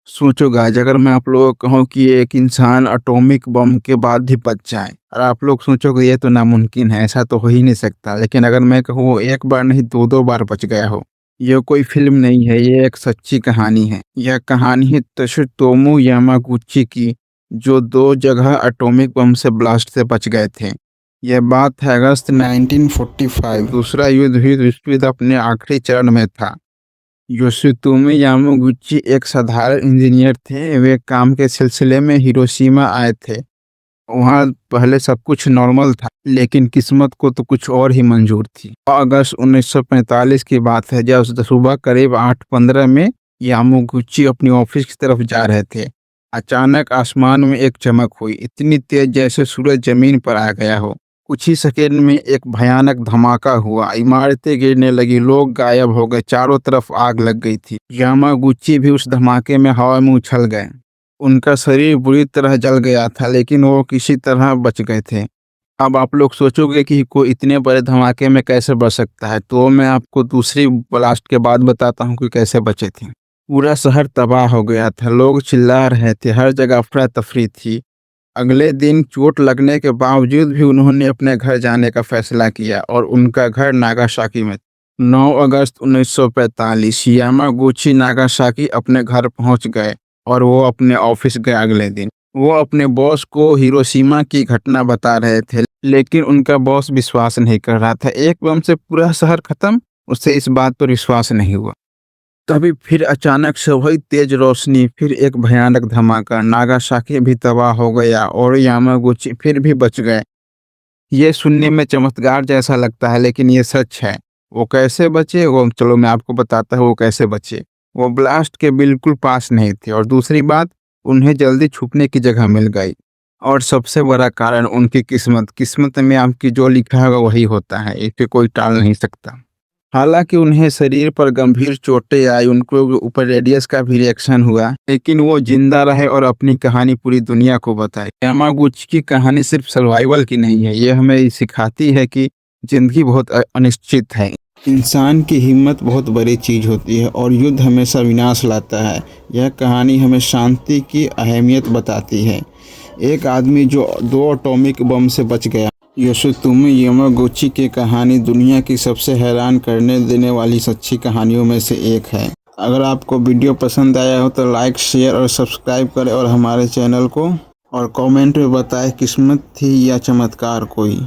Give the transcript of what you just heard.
सोचो गाइस, अगर मैं आप लोगों को कहूँ कि एक इंसान एटॉमिक बम के बाद भी बच जाए और आप लोग सोचोगे ये तो नामुमकिन है, ऐसा तो हो ही नहीं सकता। लेकिन अगर मैं कहूँ वो एक बार नहीं दो-दो बार बच गया हो, ये कोई फ़िल्म नहीं है, ये एक सच्ची कहानी है। यह कहानी है त्सुतोमू यामागुची की, जो 2 जगह एटॉमिक बम से ब्लास्ट से बच गए थे। यह बात है अगस्त 1945, दूसरा विश्व युद्ध अपने आखिरी चरण में था। योशितोमी यामागुची एक साधारण इंजीनियर थे। वे काम के सिलसिले में हिरोशिमा आए थे। वहाँ पहले सब कुछ नॉर्मल था, लेकिन किस्मत को तो कुछ और ही मंजूर थी। अगस्त 1945 की बात है, जब सुबह करीब 8:15 में यामागुची अपनी ऑफिस की तरफ जा रहे थे। अचानक आसमान में एक चमक हुई, इतनी तेज जैसे सूरज जमीन पर आ गया हो। कुछ ही सेकंड में एक भयानक धमाका हुआ, इमारतें गिरने लगी, लोग गायब हो गए, चारों तरफ आग लग गई थी। यामागुची भी उस धमाके में हवा में उछल गए। उनका शरीर बुरी तरह जल गया था, लेकिन वो किसी तरह बच गए थे। अब आप लोग सोचोगे कि कोई इतने बड़े धमाके में कैसे बच सकता है, तो मैं आपको दूसरी ब्लास्ट के बाद बताता हूँ कि कैसे बचे थे। पूरा शहर तबाह हो गया था, लोग चिल्ला रहे थे, हर जगह अफरा-तफरी थी। अगले दिन चोट लगने के बावजूद भी उन्होंने अपने घर जाने का फैसला किया और उनका घर नागासाकी में। 9 अगस्त 1945 यामागुची नागासाकी अपने घर पहुंच गए और वो अपने ऑफिस गए अगले दिन। वो अपने बॉस को हिरोशिमा की घटना बता रहे थे, लेकिन उनका बॉस विश्वास नहीं कर रहा था। एक बम से पूरा शहर खत्म, उसे इस बात पर विश्वास नहीं हुआ। तभी फिर अचानक से वही तेज रोशनी, फिर एक भयानक धमाका, नागासाकी भी तबाह हो गया और यामागुची फिर भी बच गए। ये सुनने में चमत्कार जैसा लगता है, लेकिन ये सच है। वो कैसे बचे, वो चलो मैं आपको बताता हूँ वो कैसे बचे। वो ब्लास्ट के बिल्कुल पास नहीं थे और दूसरी बात, उन्हें जल्दी छुपने की जगह मिल गई। और सबसे बड़ा कारण उनकी किस्मत। किस्मत में आपकी जो लिखा होगा वही होता है, इसे कोई टाल नहीं सकता। हालांकि उन्हें शरीर पर गंभीर चोटें आई, उनको ऊपर रेडियस का भी रिएक्शन हुआ, लेकिन वो जिंदा रहे और अपनी कहानी पूरी दुनिया को बताई। यामागुची की कहानी सिर्फ सर्वाइवल की नहीं है, ये हमें सिखाती है कि जिंदगी बहुत अनिश्चित है। इंसान की हिम्मत बहुत बड़ी चीज होती है और युद्ध हमेशा विनाश लाता है। यह कहानी हमें शांति की अहमियत बताती है। एक आदमी जो 2 एटॉमिक बम से बच गया। योशितोमी यामागुची की कहानी दुनिया की सबसे हैरान करने देने वाली सच्ची कहानियों में से एक है। अगर आपको वीडियो पसंद आया हो तो लाइक, शेयर और सब्सक्राइब करें और हमारे चैनल को और कमेंट में बताएं किस्मत थी या चमत्कार कोई।